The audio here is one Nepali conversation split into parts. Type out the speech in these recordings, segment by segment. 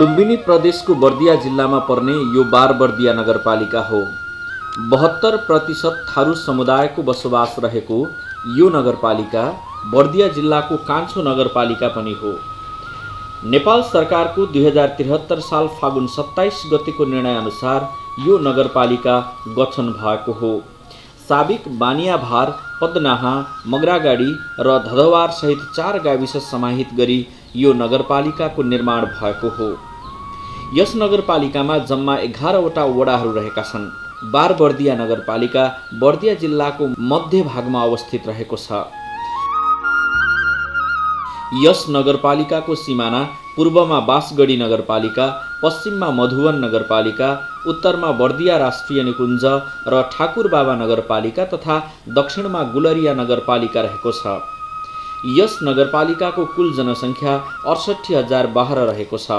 लुम्बिनी प्रदेशको बर्दिया जिल्लामा पर्ने यो बारबर्दिया नगरपालिका हो। 72% थारू समुदायको बसोबास रहेको यो नगरपालिका बर्दिया जिल्लाको कान्छो नगरपालिका पनि हो। नेपाल सरकारको 2073 साल फागुन 27 गतेको निर्णयअनुसार यो नगरपालिका गठन भएको हो। साबिक बानियाभार, पदनाहा, मगरागाडी र धधवार सहित 4 गाविस समाहित गरी यो नगरपालिकाको निर्माण भएको हो। यस नगरपालिकामा जम्मा 11वटा वडाहरू रहेका छन्। बारबर्दिया नगरपालिका बर्दिया जिल्लाको मध्य भागमा अवस्थित रहेको छ। यस नगरपालिकाको सिमाना पूर्वमा बासगढी नगरपालिका, पश्चिममा मधुवन नगरपालिका, उत्तरमा बर्दिया राष्ट्रिय निकुञ्ज र ठाकुरबाबा नगरपालिका तथा दक्षिणमा गुलरिया नगरपालिका रहेको छ। यस नगरपालिकाको कुल जनसङ्ख्या 68,012 रहेको छ।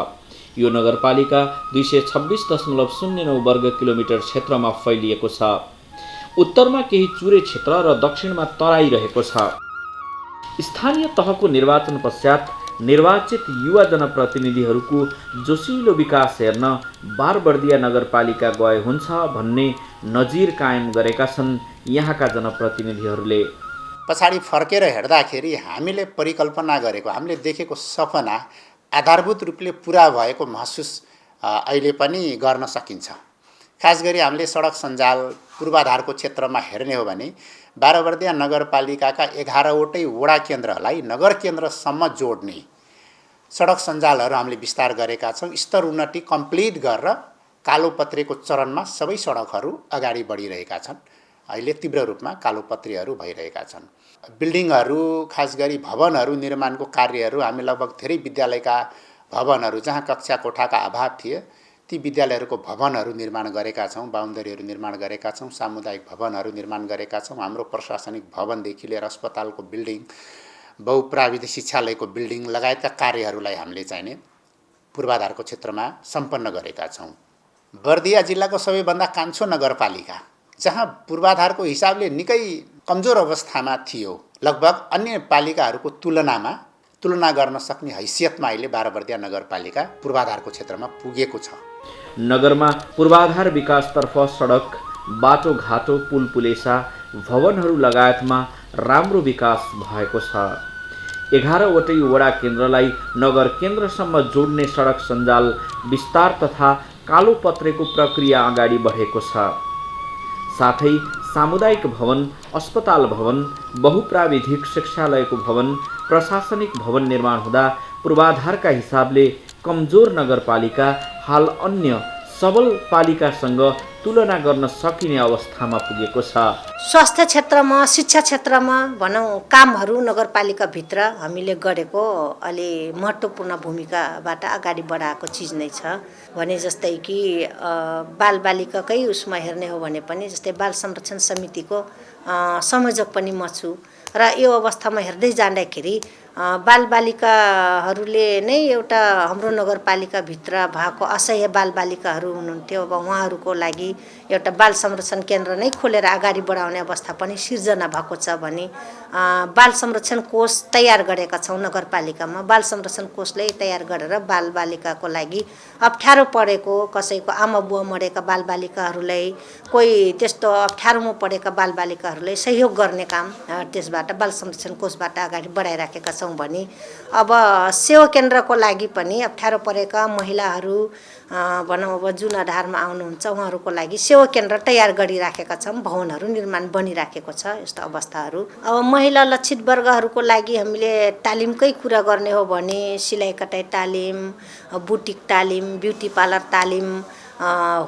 यो नगरपालिका 226.09 वर्ग किलोमिटर क्षेत्रमा फैलिएको छ। उत्तरमा केही चुरे क्षेत्र र दक्षिणमा तराई रहेको छ। स्थानीय तहको निर्वाचन पश्चात निर्वाचित युवा जनप्रतिनिधिहरूको जोसिलो विकास हेर्न बारबर्दिया नगरपालिका गए हुन्छ भन्ने नजिर कायम गरेका छन् यहाँका जनप्रतिनिधिहरूले। पछाडि फर्केर हेर्दाखेरि हामीले परिकल्पना गरेको, हामीले देखेको सपना आधारभूत रूपले पुरा भएको महसुस अहिले पनि गर्न सकिन्छ। खास गरी हामीले सडक सञ्जाल पूर्वाधारको क्षेत्रमा हेर्ने हो भने बारबर्दिया नगरपालिकाका 11वटै वडा केन्द्रलाई नगर केन्द्रसम्म जोड्ने सडक सञ्जालहरू हामीले विस्तार गरेका छौँ। स्तर उन्नति कम्प्लिट गरेर कालोपत्रेको चरणमा सबै सडकहरू अगाडि बढिरहेका छन्। अहिले तीव्र रूपमा कालोपत्रेहरू भइरहेका छन्। बिल्डिङहरू, खास गरी भवनहरू निर्माणको कार्यहरू हामी लगभग धेरै विद्यालयका भवनहरू जहाँ कक्षा कोठाका अभाव थिए ती विद्यालयहरूको भवनहरू निर्माण गरेका छौँ, बाउन्डरीहरू निर्माण गरेका छौँ, सामुदायिक भवनहरू निर्माण गरेका छौँ। हाम्रो प्रशासनिक भवनदेखि लिएर अस्पतालको बिल्डिङ, बहुप्राविधिक शिक्षालयको बिल्डिङ लगायतका कार्यहरूलाई हामीले चाहिने पूर्वाधारको क्षेत्रमा सम्पन्न गरेका छौँ। बर्दिया जिल्लाको सबैभन्दा कान्छो नगरपालिका जहाँ पूर्वाधारको हिसाबले निकै कमजोर अवस्थामा थियो, लगभग अन्य पालिकाहरूको तुलना गर्न सक्ने हैसियतमा अहिले बारबर्दिया नगरपालिका पूर्वाधारको क्षेत्रमा पुगेको छ। नगरमा पूर्वाधार विकासतर्फ सडक, बाटोघाटो, पुलपुलेसा, भवनहरू लगायतमा राम्रो विकास भएको छ। 11वटै वडा केन्द्रलाई नगर केन्द्रसम्म जोड्ने सडक सञ्जाल विस्तार तथा कालोपत्रेको प्रक्रिया अगाडि बढेको छ। साथै सामुदायिक भवन, अस्पताल भवन, बहुप्राविधिक शिक्षालयको भवन, प्रशासनिक भवन निर्माण हुँदा पूर्वाधारका हिसाबले कमजोर नगरपालिका हाल अन्य सबल पालिकासँग तुलना गर्न सकिने अवस्थामा पुगेको छ। स्वास्थ्य क्षेत्रमा, शिक्षा क्षेत्रमा भनौँ कामहरू नगरपालिकाभित्र हामीले गरेको अलि महत्त्वपूर्ण भूमिकाबाट अगाडि बढाएको चिज नै छ भने जस्तै कि बालबालिकाकै उसमा हेर्ने हो भने पनि जस्तै बाल संरक्षण समितिको संयोजक पनि म छु र यो अवस्थामा हेर्दै जाँदाखेरि बालबालिकाहरूले नै एउटा हाम्रो नगरपालिकाभित्र भएको असह्य बालबालिकाहरू हुनुहुन्थ्यो। अब उहाँहरूको लागि एउटा बाल संरक्षण केन्द्र नै खोलेर अगाडि बढाउने अवस्था पनि सिर्जना भएको छ भने बाल संरक्षण कोष तयार गरेका छौँ नगरपालिकामा। बाल संरक्षण कोषले तयार गरेर बालबालिकाको लागि अप्ठ्यारो परेको, कसैको आमा बुवा मरेका बालबालिकाहरूलाई, कोही त्यस्तो अप्ठ्यारोमा परेका बालबालिकाहरूलाई सहयोग गर्ने काम त्यसबाट बाल संरक्षण कोषबाट अगाडि बढाइराखेका छौँ भने अब सेवा केन्द्रको लागि पनि अप्ठ्यारो परेका महिलाहरू भनौँ अब जुन आधारमा आउनुहुन्छ उहाँहरूको लागि सेवा केन्द्र तयार गरिराखेका छौँ। भवनहरू निर्माण बनिराखेको छ। यस्तो अवस्थाहरू अब महिला लक्षित वर्गहरूको लागि हामीले तालिमकै कुरा गर्ने हो भने सिलाइ कटाइ तालिम, बुटिक तालिम, ब्युटी पार्लर तालिम,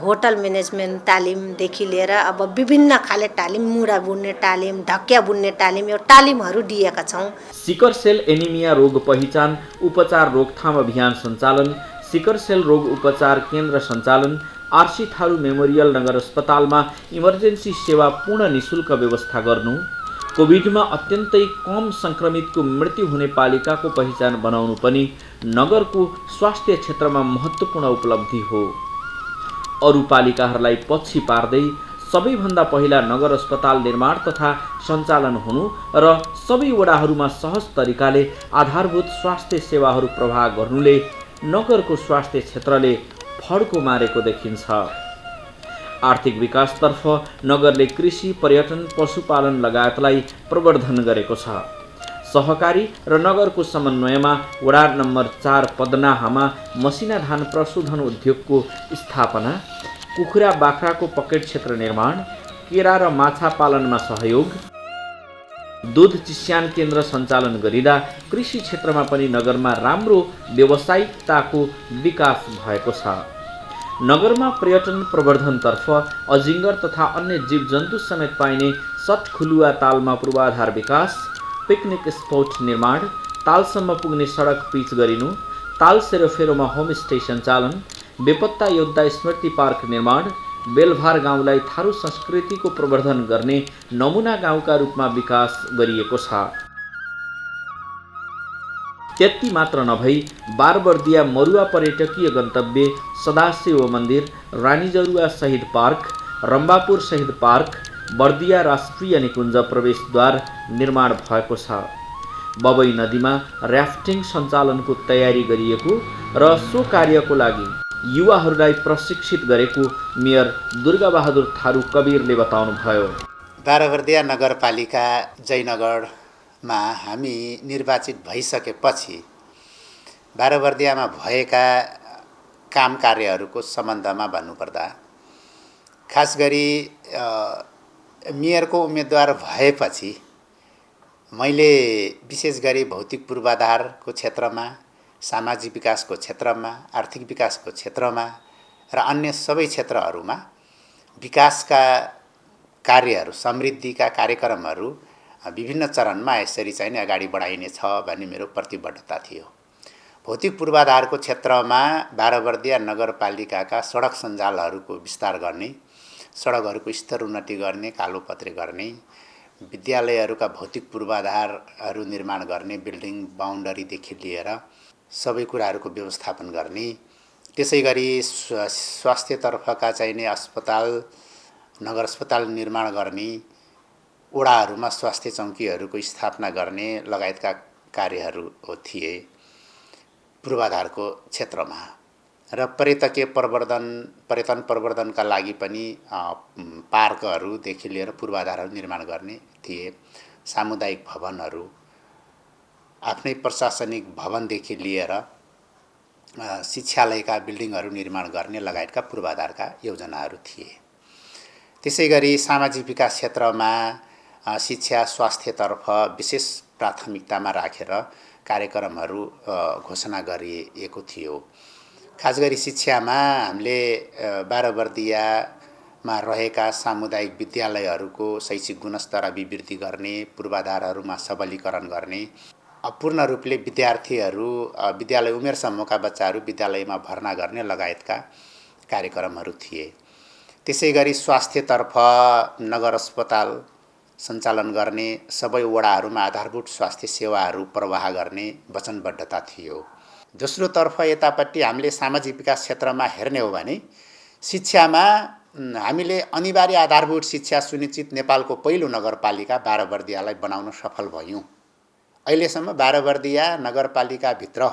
होटल म्यानेजमेन्ट तालिमदेखि लिएर अब विभिन्न खाले तालिम, मुढा बुन्ने तालिम, ढकिया बुन्ने तालिम, यो तालिमहरू दिएका छौँ। सिकर सेल एनिमिया रोग पहिचान उपचार रोकथाम अभियान सञ्चालन, सिकर सेल रोग उपचार केन्द्र सञ्चालन, आरसी थारू मेमोरियल नगर अस्पतालमा इमर्जेन्सी सेवा पूर्ण निशुल्क व्यवस्था गर्नु, कोभिडमा अत्यन्तै कम सङ्क्रमितको मृत्यु हुने पालिकाको पहिचान बनाउनु पनि नगरको स्वास्थ्य क्षेत्रमा महत्त्वपूर्ण उपलब्धि हो। अरू पालिकाहरूलाई पछि पार्दै सबैभन्दा पहिला नगर अस्पताल निर्माण तथा सञ्चालन हुनु र सबै वडाहरूमा सहज तरिकाले आधारभूत स्वास्थ्य सेवाहरू प्रवाह गर्नुले नगरको स्वास्थ्य क्षेत्रले फड्को मारेको देखिन्छ। आर्थिक विकासतर्फ नगरले कृषि, पर्यटन, पशुपालन लगायतलाई प्रवर्धन गरेको छ। सहकारी र नगरको समन्वयमा वडा नम्बर 4 पदनाहामा मसिना धान प्रशोधन उद्योगको स्थापना, कुखुरा बाख्राको पकेट क्षेत्र निर्माण, केरा र माछा पालनमा सहयोग, दूध चिस्यान केन्द्र सञ्चालन गरिँदा कृषि क्षेत्रमा पनि नगरमा राम्रो व्यावसायिकताको विकास भएको छ। नगरमा पर्यटन प्रवर्धनतर्फ अजिङ्गर तथा अन्य जीवजन्तु समेत पाइने सतखुलुवा तालमा पूर्वाधार विकास, पिकनिक स्पोट निर्माण, तालसम्म पुग्ने सडक पिच गरिनु, ताल सेरोफेरोमा होमस्टे सञ्चालन, बेपत्ता योद्धा स्मृति पार्क निर्माण, बेलभार गाउँलाई थारू संस्कृतिको प्रवर्धन गर्ने नमुना गाउँका रूपमा विकास गरिएको छ। त्यति मात्र नभई बारबर्दिया मरुवा पर्यटकीय गन्तव्य, सदाशिव मन्दिर, रानीजरुवा शहीद पार्क, रम्बापुर शहीद पार्क, बर्दिया राष्ट्रिय निकुञ्ज प्रवेशद्वार निर्माण भएको छ। बबई नदीमा र्याफ्टिङ सञ्चालनको तयारी गरिएको र सो कार्यको लागि युवाहरूलाई प्रशिक्षित गरेको मेयर दुर्गाबहादुर थारू कवीरले बताउनुभयो। बारबर्दिया नगरपालिका जयनगरमा हामी निर्वाचित भइसकेपछि बारबर्दियामा भएका काम कार्यहरूको सम्बन्धमा भन्नुपर्दा खास गरी मेयरको उम्मेदवार भएपछि मैले विशेष गरी भौतिक पूर्वाधारको क्षेत्रमा, सामाजिक विकासको क्षेत्रमा, आर्थिक विकासको क्षेत्रमा र अन्य सबै क्षेत्रहरूमा विकासका कार्यहरू, समृद्धिका कार्यक्रमहरू विभिन्न चरणमा यसरी चाहिँ अगाडि बढाइनेछ भन्ने मेरो प्रतिबद्धता थियो। भौतिक पूर्वाधारको क्षेत्रमा बारबर्दिया नगरपालिकाका सडक सञ्जालहरूको विस्तार गर्ने, सडकहरूको स्तर उन्नति गर्ने, कालोपत्रे गर्ने, विद्यालयहरूका भौतिक पूर्वाधारहरू निर्माण गर्ने, बिल्डिङ बााउन्डरीदेखि लिएर सबै कुराहरूको व्यवस्थापन गर्ने, त्यसै गरी स्वास्थ्यतर्फका चाहिने अस्पताल, नगर अस्पताल निर्माण गर्ने, वडाहरूमा स्वास्थ्य चौकीहरूको स्थापना गर्ने लगायतका कार्यहरू थिए पूर्वाधारको क्षेत्रमा। र पर्यटन प्रवर्धनका लागि पनि पार्कहरूदेखि लिएर पूर्वाधारहरू निर्माण गर्ने थिए। सामुदायिक भवनहरू, आफ्नै प्रशासनिक भवनदेखि लिएर शिक्षालयका बिल्डिङहरू निर्माण गर्ने लगायतका पूर्वाधारका योजनाहरू थिए। त्यसै गरी सामाजिक विकास क्षेत्रमा शिक्षा, स्वास्थ्यतर्फ विशेष प्राथमिकतामा राखेर कार्यक्रमहरू घोषणा गरिएको थियो। खास गरी शिक्षामा हामीले बारबर्दियामा रहेका सामुदायिक विद्यालयहरूको शैक्षिक गुणस्तर अभिवृद्धि गर्ने, पूर्वाधारहरूमा सबलीकरण गर्ने, पूर्ण रूपले विद्यार्थीहरू, विद्यालय उमेर समूहका बच्चाहरू विद्यालयमा भर्ना गर्ने लगायतका कार्यक्रमहरू थिए। त्यसै गरी स्वास्थ्यतर्फ नगर अस्पताल सञ्चालन गर्ने, सबै वडाहरूमा आधारभूत स्वास्थ्य सेवाहरू प्रवाह गर्ने वचनबद्धता थियो। दोस्रोतर्फ यतापट्टि हामीले सामाजिक विकास क्षेत्रमा हेर्ने हो भने शिक्षामा हामीले अनिवार्य आधारभूत शिक्षा सुनिश्चित नेपालको पहिलो नगरपालिका बारबर्दियालाई बनाउन सफल भयौँ। अहिलेसम्म बारबर्दिया नगरपालिकाभित्र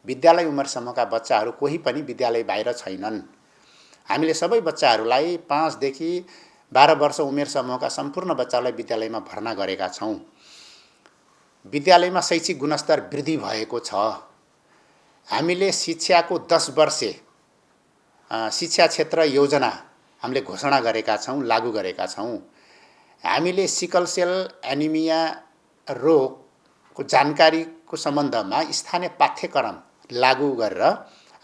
विद्यालय उमेर समूहका बच्चाहरू कोही पनि विद्यालय बाहिर छैनन्। हामीले सबै बच्चाहरूलाई 5 देखि 12 वर्ष उमेर समूहका सम्पूर्ण बच्चालाई विद्यालयमा भर्ना गरेका छौँ। विद्यालयमा शैक्षिक गुणस्तर वृद्धि भएको छ। हामीले शिक्षाको 10 वर्षे शिक्षा क्षेत्र योजना हामीले घोषणा गरेका छौँ, लागू गरेका छौँ। हामीले सिकल सेल एनिमिया रोगको जानकारीको सम्बन्धमा स्थानीय पाठ्यक्रम लागू गरेर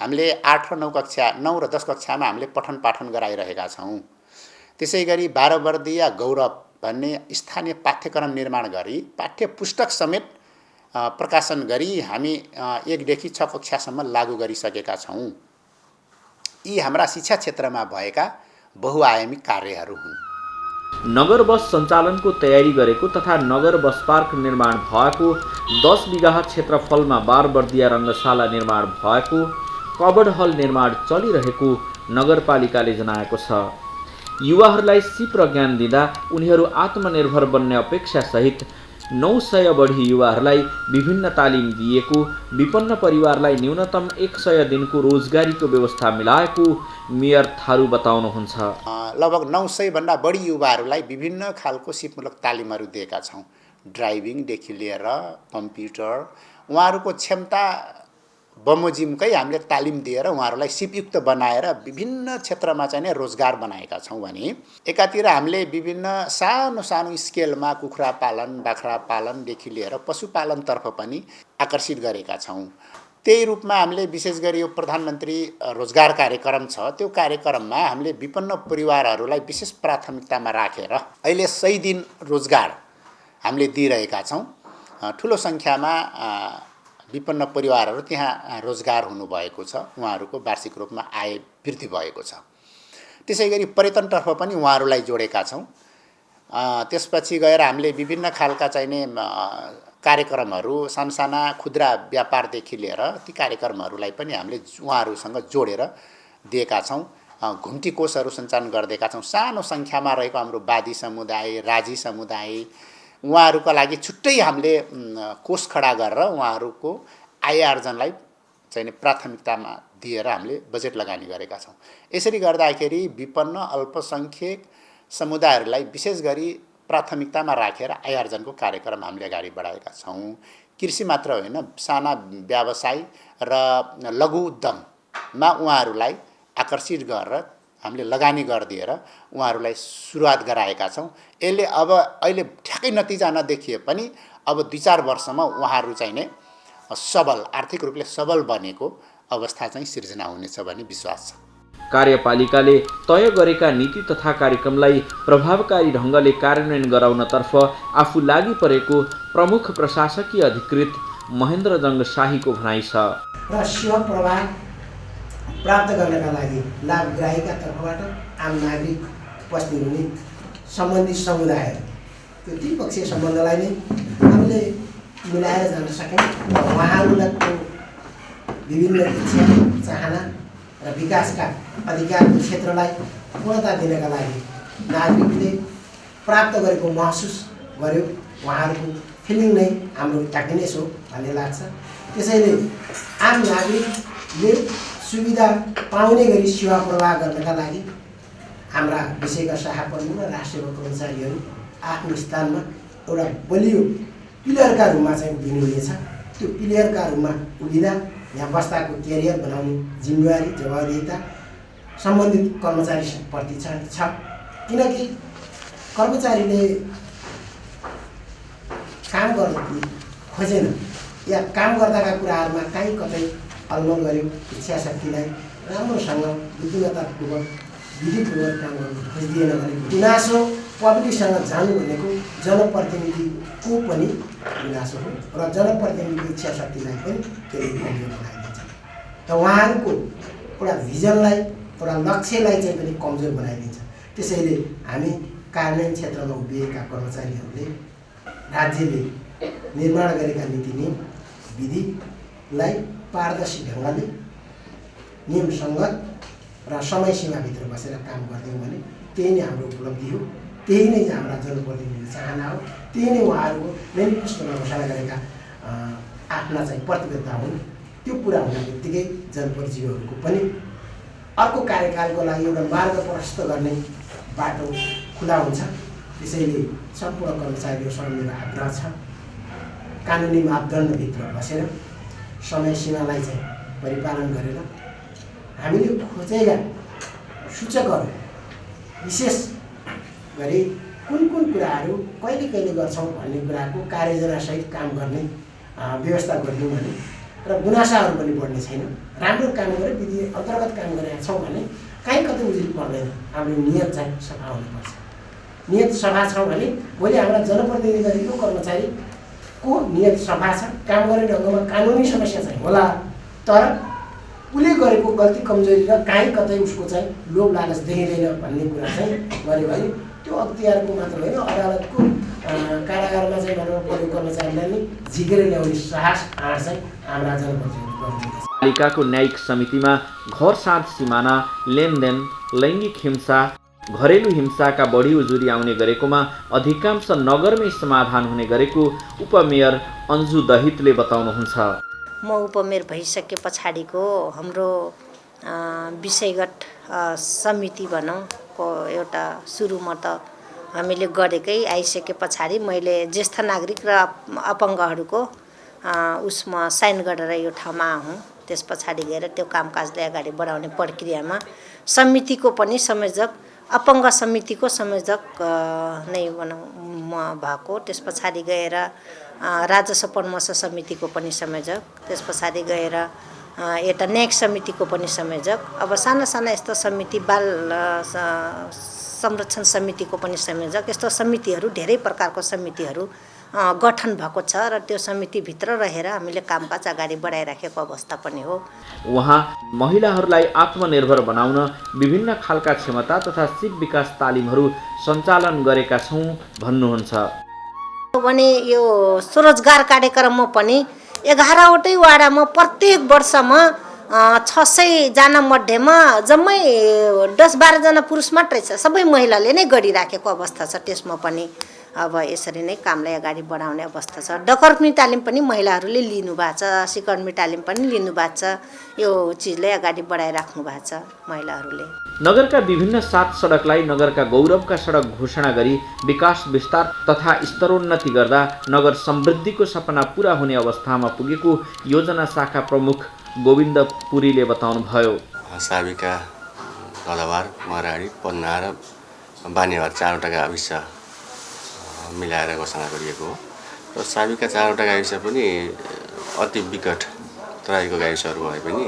हामीले 8 र 9 कक्षा 9 र 10 कक्षामा हामीले पठन पाठन गराइरहेका छौँ। त्यसै गरी बारबर्दिया गौरव भन्ने स्थानीय पाठ्यक्रम निर्माण गरी पाठ्य पुस्तक समेत प्रकाशन गरी हामी 1 देखि 6 कक्षासम्म लागू गरिसकेका छौँ। यी हाम्रा शिक्षा क्षेत्रमा भएका बहुआयामी कार्यहरू हुन्। नगर बस सञ्चालनको तयारी गरेको तथा नगर बस पार्क निर्माण भएको, 10 बिघा क्षेत्रफलमा बारबर्दिया रङ्गशाला निर्माण भएको, कबड हल निर्माण चलिरहेको नगरपालिकाले जनाएको छ। युवाहरूलाई सिप र ज्ञान दिँदा उनीहरू आत्मनिर्भर बन्ने अपेक्षासहित 900 बढी युवाहरूलाई विभिन्न तालिम दिएको, विपन्न परिवारलाई न्यूनतम 100 दिनको रोजगारीको व्यवस्था मिलाएको मेयर थारू बताउनुहुन्छ। लगभग 900 भन्दा बढी युवाहरूलाई विभिन्न खालको सिपमूलक तालिमहरू दिएका छौँ। ड्राइभिङदेखि लिएर कम्प्युटर, उहाँहरूको क्षमता बमोजिमकै हामीले तालिम दिएर उहाँहरूलाई सिपयुक्त बनाएर विभिन्न क्षेत्रमा चाहिँ नै रोजगार बनाएका छौँ भने एकातिर हामीले विभिन्न सानो सानो स्केलमा कुखुरा पालन, बाख्रा पालनदेखि लिएर पशुपालनतर्फ पनि आकर्षित गरेका छौँ। त्यही रूपमा हामीले विशेष गरी यो प्रधानमन्त्री रोजगार कार्यक्रम छ, त्यो कार्यक्रममा हामीले विपन्न परिवारहरूलाई विशेष प्राथमिकतामा राखेर अहिले 100 दिन रोजगार हामीले दिइरहेका छौँ। ठुलो सङ्ख्यामा विपन्न परिवारहरू त्यहाँ रोजगार हुनुभएको छ, उहाँहरूको वार्षिक रूपमा आय वृद्धि भएको छ। त्यसै गरी पर्यटनतर्फ पनि उहाँहरूलाई जोडेका छौँ। त्यसपछि गएर हामीले विभिन्न खालका चाहिने कार्यक्रमहरू, सानसाना खुद्रा व्यापारदेखि लिएर ती कार्यक्रमहरूलाई पनि हामीले उहाँहरूसँग जोडेर दिएका छौँ। घुम्ती कोषहरू सञ्चालन गरिदिएका छौँ। सानो सङ्ख्यामा रहेको हाम्रो वादी समुदाय, राजी समुदाय, उहाँहरूका लागि छुट्टै हामीले कोष खडा गरेर उहाँहरूको आय आर्जनलाई चाहिँ प्राथमिकतामा दिएर हामीले बजेट लगानी गरेका छौँ। यसरी गर्दाखेरि विपन्न अल्पसङ्ख्यक समुदायहरूलाई विशेष गरी प्राथमिकतामा राखेर आय आर्जनको कार्यक्रम हामीले अगाडि बढाएका छौँ। कृषि मात्र होइन, साना व्यवसाय र लघु उद्यममा उहाँहरूलाई आकर्षित गरेर हामीले लगानी गरिदिएर उहाँहरूलाई सुरुवात गराएका छौँ। यसले अब अहिले ठ्याक्कै नतिजा नदेखिए पनि अब 2-4 वर्षमा उहाँहरू चाहिँ नै सबल, आर्थिक रूपले सबल बनेको अवस्था चाहिँ सिर्जना हुनेछ भन्ने विश्वास छ। कार्यपालिकाले तय गरेका नीति तथा कार्यक्रमलाई प्रभावकारी ढङ्गले कार्यान्वयन गराउनतर्फ आफू लागि परेको प्रमुख प्रशासकीय अधिकृत महेन्द्रजङ्ग शाहीको भनाइ छ। र सेवा प्रवाह प्राप्त गर्नका लागि लाभग्राहीका तर्फबाट आम नागरिक उपस्थित हुने सम्बन्धित समुदाय, त्यो त्रिपक्षीय सम्बन्धलाई नै हामीले मिलाएर जान सक्यौँ। उहाँहरूको विभिन्न इच्छा, चाहना र विकासका अधिकारको क्षेत्रलाई पूर्णता दिनका लागि नागरिकले प्राप्त गरेको महसुस गर्यो। उहाँहरूको फिलिङ नै हाम्रो ह्याप्पिनेस हो भन्ने लाग्छ। त्यसैले आम नागरिकले सुविधा पाउने गरी सेवा प्रवाह गर्नका लागि हाम्रा विषयका शाखा प्रमुख र राष्ट्रिय कर्मचारीहरू आफ्नो स्थानमा एउटा बलियो पिलरका रूपमा चाहिँ उभिनुहुनेछ। त्यो पिलरका रूपमा उभिँदा यहाँ बस्दाको क्यारियर बनाउने जिम्मेवारी, जवाबदेहिता सम्बन्धित कर्मचारीप्रति छ। किनकि कर्मचारीले काम गर्न खोजेन या काम गर्दाका कुराहरूमा काहीँ कतै अलमल गर्यो, इच्छा शक्तिलाई राम्रोसँग बुद्धिमत्तापूर्वक विधिपूर्वक काम गर्न खोजिदिएन भने गुनासो पब्लिकसँग जानु भनेको जनप्रतिनिधिको पनि गुनासो हो र जनप्रतिनिधिको इच्छा शक्तिलाई पनि त्यसले कमजोर बनाइदिन्छ। र उहाँहरूको एउटा भिजनलाई, एउटा लक्ष्यलाई चाहिँ पनि कमजोर बनाइदिन्छ। त्यसैले हामी कार्यान्वयन क्षेत्रमा उभिएका कर्मचारीहरूले राज्यले निर्माण गरेका नीति नियम विधिलाई पारदर्शी ढङ्गले नियमसङ्गत र समय सीमाभित्र बसेर काम गरिदियौँ भने त्यही नै हाम्रो उपलब्धि हो, त्यही नै हाम्रा जनप्रतिनिधिको चाहना हो, त्यही नै उहाँहरूको मेनिफेस्टोमा घोषणा गरेका आफ्ना चाहिँ प्रतिबद्धता हुन्। त्यो पुरा हुने बित्तिकै जनप्रतिनिधिहरूको पनि अर्को कार्यकालको लागि एउटा मार्ग प्रशस्त गर्ने बाटो खुला हुन्छ। त्यसैले सम्पूर्ण कर्मचारीहरूसँग मेरो आग्रह छ, कानुनी मापदण्डभित्र बसेर समय सीमालाई चाहिँ परिपालन गरेर हामीले खोजेका सूचकहरू विशेष गरी कुन कुन कुराहरू कहिले कहिले गर्छौँ भन्ने कुराको कार्ययोजनासहित काम गर्ने व्यवस्था गरिदिउँ भने र गुनासाहरू पनि बढ्ने छैन। राम्रो काम गरे, विधि अन्तर्गत काम गरेका छौँ भने कहीँ कतै उजुरी पर्दैन। हाम्रो नियत चाहिँ सफा हुनुपर्छ। नियत सफा छ भने भोलि हाम्रा जनप्रतिनिधि गरेको कर्मचारीको नियत सफा छ, काम गर्ने ढङ्गमा कानुनी समस्या चाहिँ होला, तर उसले गरेको गल्ती कमजोरी र काहीँ कतै उसको चाहिँ लोभ लालच देखिँदैन भन्ने कुरा चाहिँ गऱ्यो भने त्यो अख्तियारको मात्र होइन, अदालतको कारागारमा चाहिँ भनौँ परेको कर्मचारीलाई नै झिकेर ल्याउने साहस आँट चाहिँ हाम्रा जनप्रतिनिधि गर्नुहुन्छ। पालिकाको न्यायिक समितिमा घर साथ सिमाना, लेनदेन, लैङ्गिक हिंसा, घरेलु हिंसाका बढी उजुरी आउने गरेकोमा अधिकांश नगरमै समाधान हुने गरेको उपमेयर अन्जु दहितले बताउनुहुन्छ। म उपमेयर भइसके पछाडिको हाम्रो विषयगत समिति भनौँ को एउटा सुरुमा त हामीले गरेकै आइसके पछाडि मैले ज्येष्ठ नागरिक र अपाङ्गहरूको उसमा साइन गरेर यो ठाउँमा हुँ। त्यस पछाडि गएर त्यो कामकाजलाई अगाडि बढाउने प्रक्रियामा समितिको पनि संयोजक अपाङ्ग समितिको संयोजक नै भनौँ म भएको। त्यस पछाडि गएर राजस्व परामर्श समितिको पनि संयोजक, त्यस पछाडि गएर एउटा न्यायिक समितिको पनि संयोजक। अब साना साना यस्तो समिति बाल संरक्षण समितिको पनि संयोजक, यस्तो समितिहरू धेरै प्रकारको समितिहरू गठन भएको छ र त्यो समितिभित्र रहेर हामीले कामकाज अगाडि बढाइराखेको अवस्था पनि हो। उहाँ महिलाहरूलाई आत्मनिर्भर बनाउन विभिन्न खालका क्षमता तथा सिप विकास तालिमहरू सञ्चालन गरेका छौँ भन्नुहुन्छ। भने यो स्वरोजगार कार्यक्रममा पनि 11वटै वाडामा प्रत्येक वर्षमा 600 जना मध्येमा जम्मै 10-12 जना पुरुष मात्रै छ, सबै महिलाले नै गरिराखेको अवस्था छ। त्यसमा पनि अब यसरी नै कामलाई अगाडि बढाउने अवस्था छ। डकर्मी तालिम पनि महिलाहरूले लिनुभएको छ, सिकर्मी तालिम पनि लिनुभएको छ। यो चिजलाई अगाडि बढाइराख्नु भएको छ महिलाहरूले। नगरका विभिन्न 7 सडकलाई नगरका गौरवका सडक घोषणा गरी विकास विस्तार तथा स्तरोन्नति गर्दा नगर समृद्धिको सपना पूरा हुने अवस्थामा पुगेको योजना शाखा प्रमुख गोविन्द पुरीले बताउनुभयो। साविका, गलवार, मराडी, पन्ना र बानेवार 4वटा गाविस मिलाएर घोषणा गरिएको हो र साविका 4वटा गाविस पनि अति विकट तराईको गाविसहरू भए पनि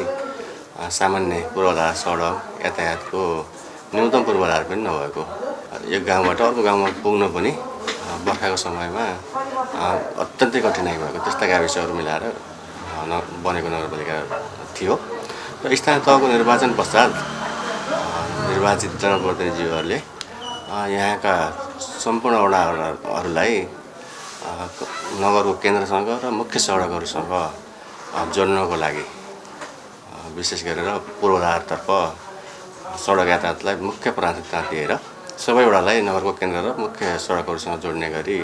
सामान्य पूर्वाधार सडक यातायातको न्यूनतम पूर्वाधार पनि नभएको, एक गाउँबाट अर्को गाउँमा पुग्न पनि बर्खाको समयमा अत्यन्तै कठिनाइ भएको त्यस्ता गाविसहरू मिलाएर बनेको नगरपालिका थियो र स्थानीय तहको निर्वाचन पश्चात निर्वाचित जनप्रतिनिधिहरूले यहाँका सम्पूर्ण वडाहरूलाई नगरको केन्द्रसँग र मुख्य सडकहरूसँग जोड्नको लागि विशेष गरेर पूर्वाधारतर्फ सडक यातायातलाई मुख्य प्राथमिकता दिएर सबै वडालाई नगरको केन्द्र र मुख्य सडकहरूसँग जोड्ने गरी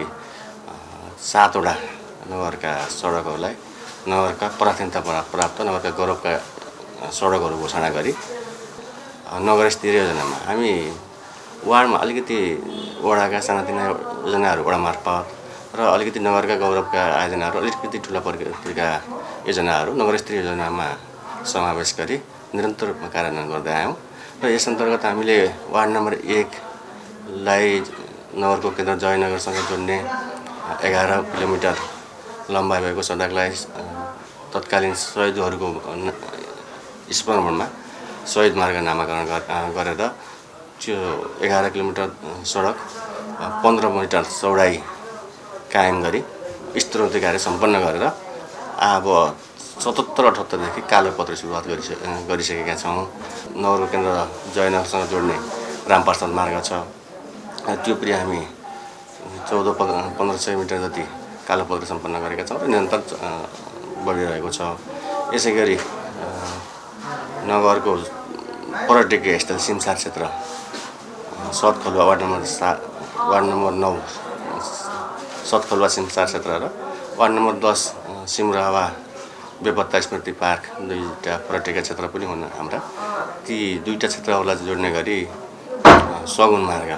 7वटा नगरका सडकहरूलाई नगरका प्राथमिकता प्राप्त नगरका गौरवका सडकहरू घोषणा गरी नगर स्तरीय योजनामा हामी वार्डमा अलिकति वडाका सानातिना योजनाहरू वडा मार्फत र अलिकति नगरका गौरवका आयोजनाहरू अलिकति ठुला प्रकारका योजनाहरू नगर स्तरीय योजनामा समावेश गरी निरन्तर कार्यान्वयन गर्दै आयौँ र यस अन्तर्गत हामीले वार्ड नम्बर 1लाई नगरको केन्द्र जयनगरसँग जोड्ने 11 किलोमिटर लम्बाइ भएको सडकलाई तत्कालीन शहीदहरूको स्मरणमा शहीद मार्ग नामाकरण गरेर त्यो 11 किलोमिटर सडक 15 मिटर चौडाइ कायम गरी स्तरोन्नति कार्य सम्पन्न गरेर अब 77-78 देखि कालोपत्री सुरुवात गरिसकेका छौँ। नगरको केन्द्र जयनगरसँग जोड्ने रामप्रसाद मार्ग छ, त्यो पनि हामी 1400-1500 मिटर जति कालोपत्री सम्पन्न गरेका छौँ र निरन्तर बढिरहेको छ। यसै गरी नगरको पर्यटकीय स्थल सिमसार क्षेत्र सतखलुवा वार्ड नम्बर 9 सतखलुवा सिमसार क्षेत्र र वार्ड नम्बर 10 सिमरावा बेपत्ता स्मृति पार्क 2टा पर्यटकीय क्षेत्र पनि हुन् हाम्रा। ती 2टा क्षेत्रहरूलाई जोड्ने गरी सगुन मार्ग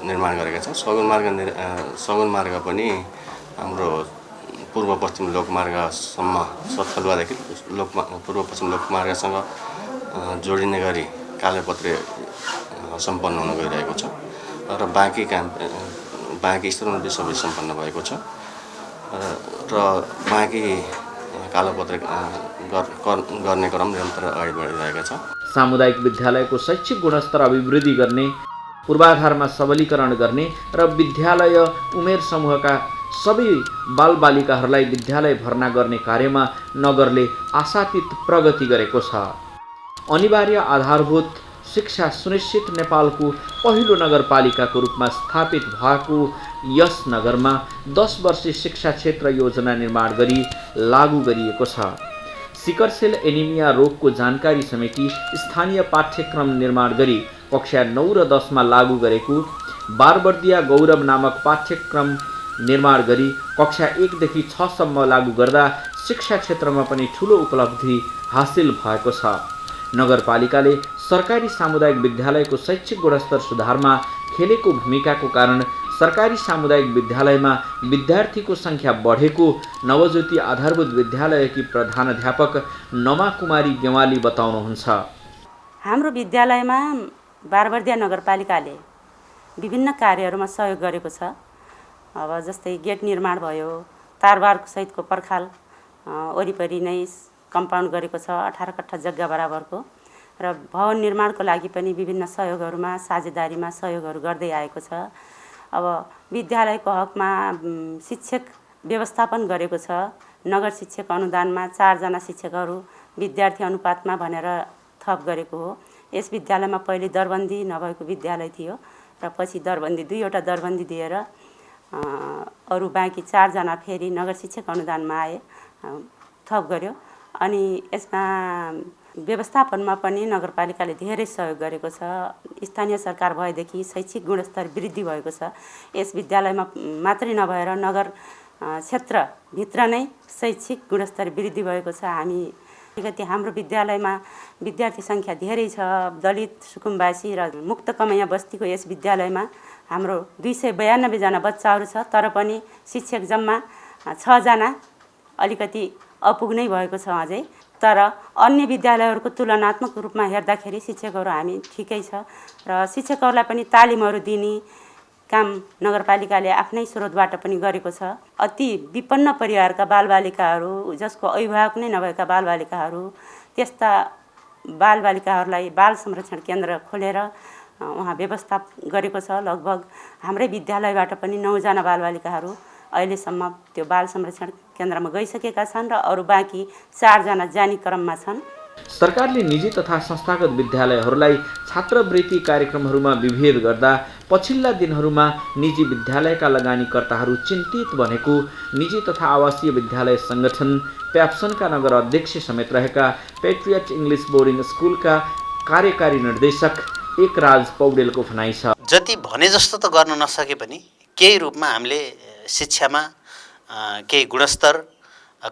निर्माण गरेका छौँ। सगुन मार्ग पनि हाम्रो पूर्व पश्चिम लोकमार्गसम्म सतखलुवादेखि पूर्व पश्चिम लोकमार्गसँग जोडिने गरी कालोपत्री सम्पन्न हुन गइरहेको छ र बाँकी स्तरोन्नति सबै सम्पन्न भएको छ र बाँकी कालोपत्री गर्ने क्रम निरन्तर अगाडि बढिरहेका छ। सामुदायिक विद्यालयको शैक्षिक गुणस्तर अभिवृद्धि गर्ने, पूर्वाधारमा सबलीकरण गर्ने र विद्यालय उमेर समूहका सबै बालबालिकाहरूलाई विद्यालय भर्ना गर्ने कार्यमा नगरले आशातीत प्रगति गरेको छ। अनिवार्य आधारभूत शिक्षा सुनिश्चित नेपालको पहिलो नगरपालिकाको रूपमा स्थापित भएको यस नगरमा 10 वर्षीय शिक्षा क्षेत्र योजना निर्माण गरी लागू गरिएको छ। सिकल सेल एनिमिया रोगको जानकारी समेटी स्थानीय पाठ्यक्रम निर्माण गरी कक्षा 9 र 10 मा लागू गरेको बारबर्दिया गौरव नामक पाठ्यक्रम निर्माण गरी कक्षा 1 देखि 6 सम्म लागू गर्दा शिक्षा क्षेत्रमा पनि ठूलो उपलब्धि हासिल भएको छ। नगरपालिकाले सरकारी सामुदायिक विद्यालयको शैक्षिक गुणस्तर सुधारमा खेलेको भूमिकाको कारण सरकारी सामुदायिक विद्यालयमा विद्यार्थीको संख्या बढेको नवज्योति आधारभूत विद्यालयकी प्रधानाध्यापक नमा कुमारी गेवाली बताउनुहुन्छ। हाम्रो विद्यालयमा बारबर्दिया नगरपालिकाले विभिन्न कार्यहरूमा सहयोग गरेको छ। अब जस्तै गेट निर्माण भयो, तारबार सहितको पर्खाल वरिपरि नै कम्पाउन्ड गरेको छ 18 कट्ठा जग्गा बराबरको, र भवन निर्माणको लागि पनि विभिन्न सहयोगहरूमा साझेदारीमा सहयोगहरू गर्दै आएको छ। अब विद्यालयको हकमा शिक्षक व्यवस्थापन गरेको छ। नगर शिक्षक अनुदानमा 4 जना शिक्षकहरू विद्यार्थी अनुपातमा भनेर थप गरेको हो। यस विद्यालयमा पहिले दरबन्दी नभएको विद्यालय थियो र पछि दरबन्दी 2वटा दरबन्दी दिएर अरू बाँकी 4 जना फेरि नगर शिक्षक अनुदानमा आए, थप गर्यो। अनि यसमा व्यवस्थापनमा पनि नगरपालिकाले धेरै सहयोग गरेको छ। स्थानीय सरकार भएदेखि शैक्षिक गुणस्तर वृद्धि भएको छ। यस विद्यालयमा मात्रै नभएर नगर क्षेत्रभित्र नै शैक्षिक गुणस्तर वृद्धि भएको छ। अलिकति हाम्रो विद्यालयमा विद्यार्थी सङ्ख्या धेरै छ। दलित, सुकुम्बासी र मुक्त कमैया बस्तीको यस विद्यालयमा हाम्रो 292 जना बच्चाहरू छ, तर पनि शिक्षक जम्मा 6 जना अलिकति अपुग्नै भएको छ अझै। तर अन्य विद्यालयहरूको तुलनात्मक रूपमा हेर्दाखेरि शिक्षकहरू हामी ठिकै छ र शिक्षकहरूलाई पनि तालिमहरू दिने काम नगरपालिकाले आफ्नै स्रोतबाट पनि गरेको छ। अति विपन्न परिवारका बालबालिकाहरू, जसको अभिभावक नै नभएका बालबालिकाहरू, त्यस्ता बालबालिकाहरूलाई बाल संरक्षण केन्द्र खोलेर उहाँ व्यवस्था गरेको छ। लगभग हाम्रै विद्यालयबाट पनि 9 जना बालबालिकाहरू अहिलेसम्म त्यो बाल संरक्षण केन्द्रमा गइसकेका छन् र अरू बाँकी 4 जना जाने क्रममा छन्। सरकारले निजी तथा संस्थागत विद्यालयहरूलाई छात्रवृत्ति कार्यक्रमहरूमा विभेद गर्दा पछिल्ला दिनहरूमा निजी विद्यालयका लगानीकर्ताहरू चिन्तित बनेको निजी तथा आवासीय विद्यालय संगठन प्याप्सनका नगर अध्यक्ष समेत रहेका पेट्रियट इङ्ग्लिस बोर्डिङ स्कुलका कार्यकारी निर्देशक एकराज पौडेलको भनाइ छ। जति भने जस्तो त गर्न नसके पनि केही रूपमा हामीले शिक्षामा केही गुणस्तर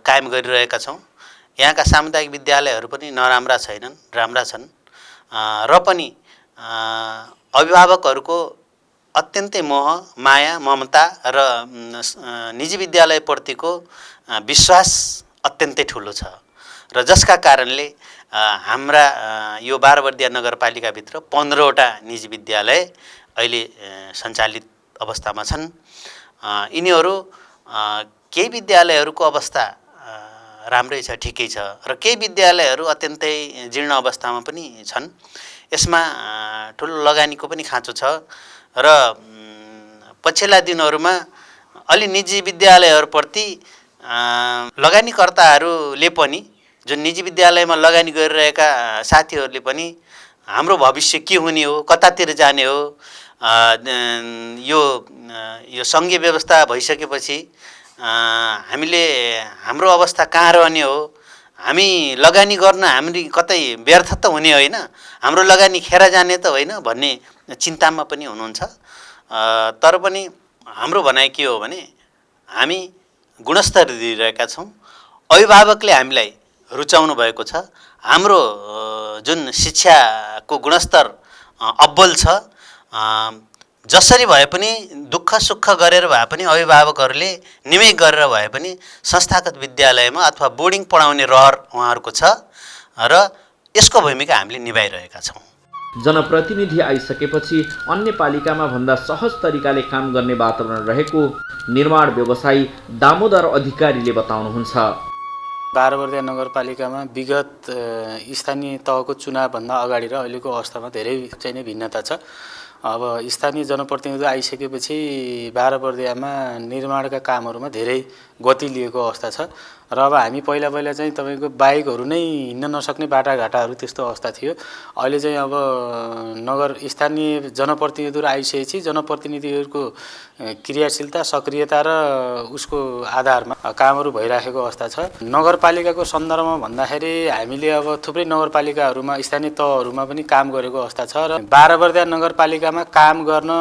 कायम गरिरहेका छौँ। यहाँका सामुदायिक विद्यालयहरू पनि नराम्रा छैनन्, राम्रा छन् र पनि अभिभावकहरूको अत्यन्तै मोह, माया, ममता र निजी विद्यालयप्रतिको विश्वास अत्यन्तै ठुलो छ र जसका कारणले हाम्रा यो बारबर्दिया नगरपालिकाभित्र 15वटा निजी विद्यालय अहिले सञ्चालित अवस्थामा छन्। यिनीहरू केही विद्यालयहरूको अवस्था राम्रै छ, ठिकै छ र केही विद्यालयहरू अत्यन्तै जीर्ण अवस्थामा पनि छन्। यसमा ठुलो लगानीको पनि खाँचो छ र पछिल्ला दिनहरूमा अलि निजी विद्यालयहरूप्रति लगानीकर्ताहरूले पनि, जुन निजी विद्यालयमा लगानी गरिरहेका साथीहरूले पनि हाम्रो भविष्य के हुने हो, कतातिर जाने हो, यो सङ्घीय व्यवस्था भइसकेपछि हामीले हाम्रो अवस्था कहाँ रहने हो, हामी लगानी गर्न हामी कतै व्यर्थ त हुने होइन, हाम्रो लगानी खेर जाने त होइन भन्ने चिन्तामा पनि हुनुहुन्छ। तर पनि हाम्रो भनाइ के हो भने हामी गुणस्तर दिइरहेका छौँ। अभिभावकले हामीलाई रुचाउनु भएको छ। हाम्रो जुन शिक्षाको गुणस्तर अब्बल छ। जसरी भए पनि दुःख सुख गरेर भए पनि अभिभावकहरूले निमेक गरेर भए पनि संस्थागत विद्यालयमा अथवा बोर्डिङ पढाउने रहर उहाँहरूको छ र यसको भूमिका हामीले निभाइरहेका छौँ। जनप्रतिनिधि आइसकेपछि अन्य पालिकामा भन्दा सहज तरिकाले काम गर्ने वातावरण रहेको निर्माण व्यवसायी दामोदर अधिकारीले बताउनुहुन्छ। बारबर्दिया नगरपालिकामा विगत स्थानीय तहको चुनावभन्दा अगाडि र अहिलेको अवस्थामा धेरै चाहिँ नै भिन्नता छ। अब स्थानीय जनप्रतिनिधि आइसकेपछि बारबर्दियामा निर्माणका कामहरूमा धेरै गति लिएको अवस्था छ र अब हामी पहिला चाहिँ तपाईँको बाइकहरू नै हिँड्न नसक्ने बाटाघाटाहरू त्यस्तो अवस्था थियो। अहिले चाहिँ अब स्थानीय जनप्रतिनिधिहरू आइसकेपछि जनप्रतिनिधिहरूको क्रियाशीलता सक्रियता र उसको आधारमा कामहरू भइराखेको अवस्था छ। नगरपालिकाको सन्दर्भमा भन्दाखेरि हामीले अब थुप्रै नगरपालिकाहरूमा स्थानीय तहहरूमा पनि काम गरेको अवस्था छ र बाह्रवर्दिया नगरपालिकामा काम गर्न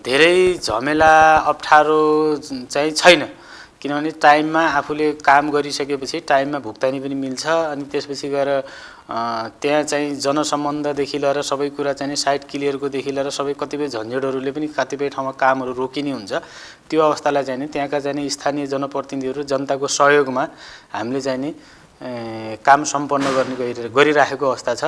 धेरै झमेला अप्ठ्यारो चाहिँ छैन, किनभने टाइममा आफूले काम गरिसकेपछि टाइममा भुक्तानी पनि मिल्छ। अनि त्यसपछि गएर त्यहाँ चाहिँ जनसम्बन्धदेखि लिएर सबै कुरा चाहिँ साइट क्लियरकोदेखि लिएर सबै कतिपय झन्झटहरूले पनि कतिपय ठाउँमा कामहरू रोकिने हुन्छ। त्यो अवस्थालाई चाहिँ त्यहाँका चाहिँ स्थानीय जनप्रतिनिधिहरू जनताको सहयोगमा हामीले चाहिँ काम सम्पन्न गर्ने गरिराखेको अवस्था छ।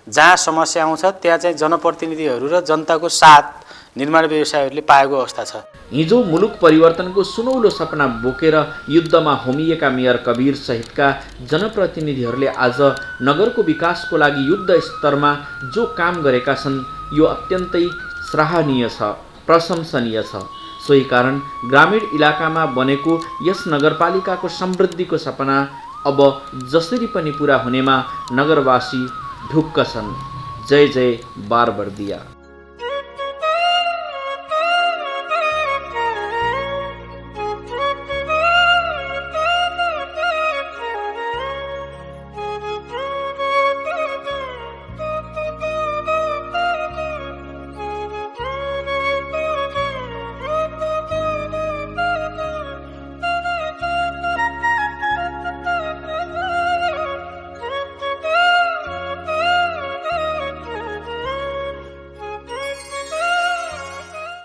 जहाँ समस्या आउँछ त्यहाँ चाहिँ जनप्रतिनिधिहरू र जनताको साथ निर्माण व्यवसायहरूले पाएको अवस्था छ। हिजो मुलुक परिवर्तनको सुनौलो सपना बोकेर युद्धमा होमिएका मेयर कवीर सहितका जनप्रतिनिधिहरूले आज नगरको विकासको लागि युद्ध स्तरमा जो काम गरेका छन् यो अत्यन्तै सराहनीय छ, प्रशंसनीय छ। सोही कारण ग्रामीण इलाकामा बनेको यस नगरपालिकाको समृद्धिको सपना अब जसरी पनि पुरा हुनेमा नगरवासी ढुक्क छन्। जय जय बारबर्दिया।